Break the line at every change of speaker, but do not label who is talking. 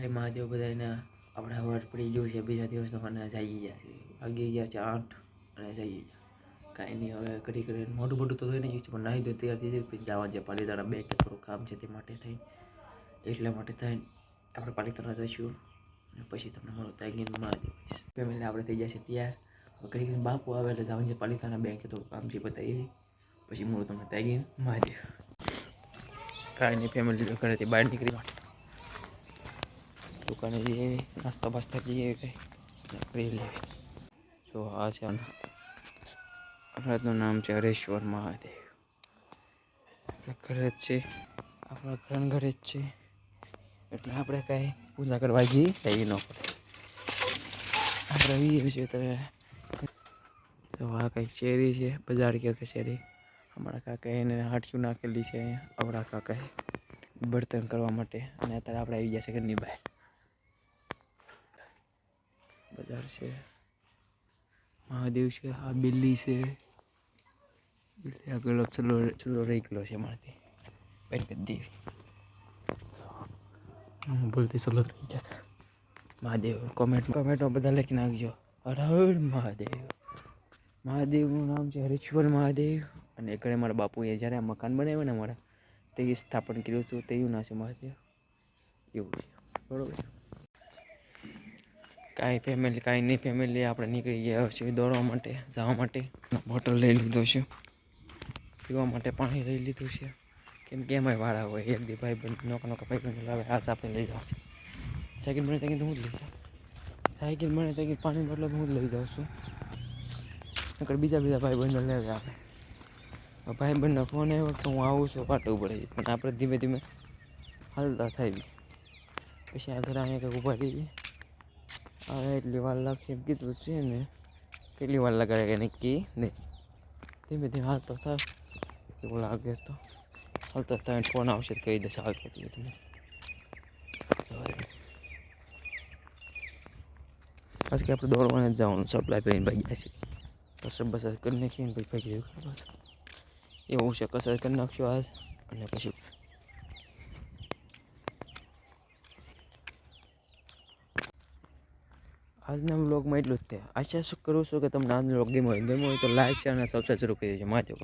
જય મહાદેવ બધાને. આપણે હવાર પડી ગયું છે બીજા દિવસનો અને જાગી ગયા છે. વાગી ગયા છે 8 અને જાગી ગયા. કાંઈ નહીં, હવે ઘડી કરી મોઢું મોઢું તો ધોઈ નહીં પણ નાહી ધોઈ તૈયાર થઈ જાય. પછી જવા છે પાલીતાણા, બે કે થોડું કામ છે તે માટે થઈ, એટલા માટે થઈને આપણે પાલીતાણા જઈશું અને પછી તમને મળો તાગીને મહાદેવ ફેમિલી આપણે થઈ ગયા છે તૈયાર. ઘડી કરીને બાપુ આવે એટલે જવાનું છે પાલીતાણા, બે કે થોડું કામ છે બતાવી, પછી મળો તમને તાગીને મહાદેવ. કાંઈ નહીં ફેમિલી ઘરેથી બહાર નીકળી માટે દુકાને જઈએ, નાસ્તા બાસ્તા જઈએ કંઈ કરી લેવી. જો આ છે આપણાનું નામ છે હરેશ્વર મહાદેવ. ઘરે જ છે, આપણા ઘરે જ છે એટલે આપણે કાંઈ પૂજા કરવા જઈએ એવી ન પડે. આપણે આવીએ છીએ ત્યારે તો આ કંઈક શેરી છે, બજાર કે શેરી. અમારા કાકાએ એને હાથિયું નાખેલી છે અહીંયા, આવડા કાકાએ બર્તન કરવા માટે. અને અત્યારે આપણે આવી ગયા છે ઘરની બહાર. બજાર છે, મહાદેવ છે, આ બિલ્લી છે, બિલ્લી આગળ ચલો રહી ગયેલો છે મારાથી બેનકત દેવી. હું બોલતી ચલો થઈ જતા મહાદેવ. કોમેન્ટમાં બધા લખીને આવજો હર હર મહાદેવ. મહાદેવનું નામ છે હરેશ્વર મહાદેવ. અને ઘરે મારા બાપુએ જ્યારે આ મકાન બનાવ્યું ને અમારા, તે સ્થાપન કર્યું હતું, તેનું નામ છે મહાદેવ. એવું છે બરોબર. કાંઈ ફેમિલી, કાંઈ નહીં ફેમિલી, આપણે નીકળી ગયા છીએ દોડવા માટે, જવા માટે. બોટલ લઈ લીધો છે, પીવા માટે પાણી લઈ લીધું છે. કેમ કે એમાંય વાળા હોય, એક દી ભાઈબંધ નોકા ભાઈબંધ લાવે, આજ આપણે લઈ જાઉં. સાયકલ બને ત્યાં હું જ લઈ જાઉં, સાયકલ બને ત્યાં પાણી બોટલ હું જ લઈ જાઉં છું. નકર બીજા ભાઈબંધો લેવા આપણે. ભાઈબંધનો ફોન આવ્યો કે હું આવું છું, પાટવું પડે. પણ આપણે ધીમે ધીમે હાલતા થઈ. પછી આગળ અહીંયા કંઈક ઊભા રહીએ. હવે એટલી વાર લાગશે એમ કીધું છે ને, કેટલી વાર લગાડે કે નક્કી નહીં. ધીમે ધીમે હાલતો થાય એવું લાગે તો હાલતો થાય. ફોન આવશે તો કહી દેશે હાલતો ધીમે ધીમે. પછી કે આપણે દોડવાને જ જવાનું, સપ્લાય કરીને ભાઈ ગયા છે. કસરત બસરત કરી નાખીએ ને પછી ભાગી જવું. એવું છે, કસરત કરી નાખશું આજ અને પછી આજના વ્લોગમાં એટલું જ થાય. આશા કરું છું કે તમને આજનો વ્લોગ ગમ્યો હોય તો લાઈક, શેર અને સબસ્ક્રાઈબ જરૂર કરી દેજો. મહાદેવ.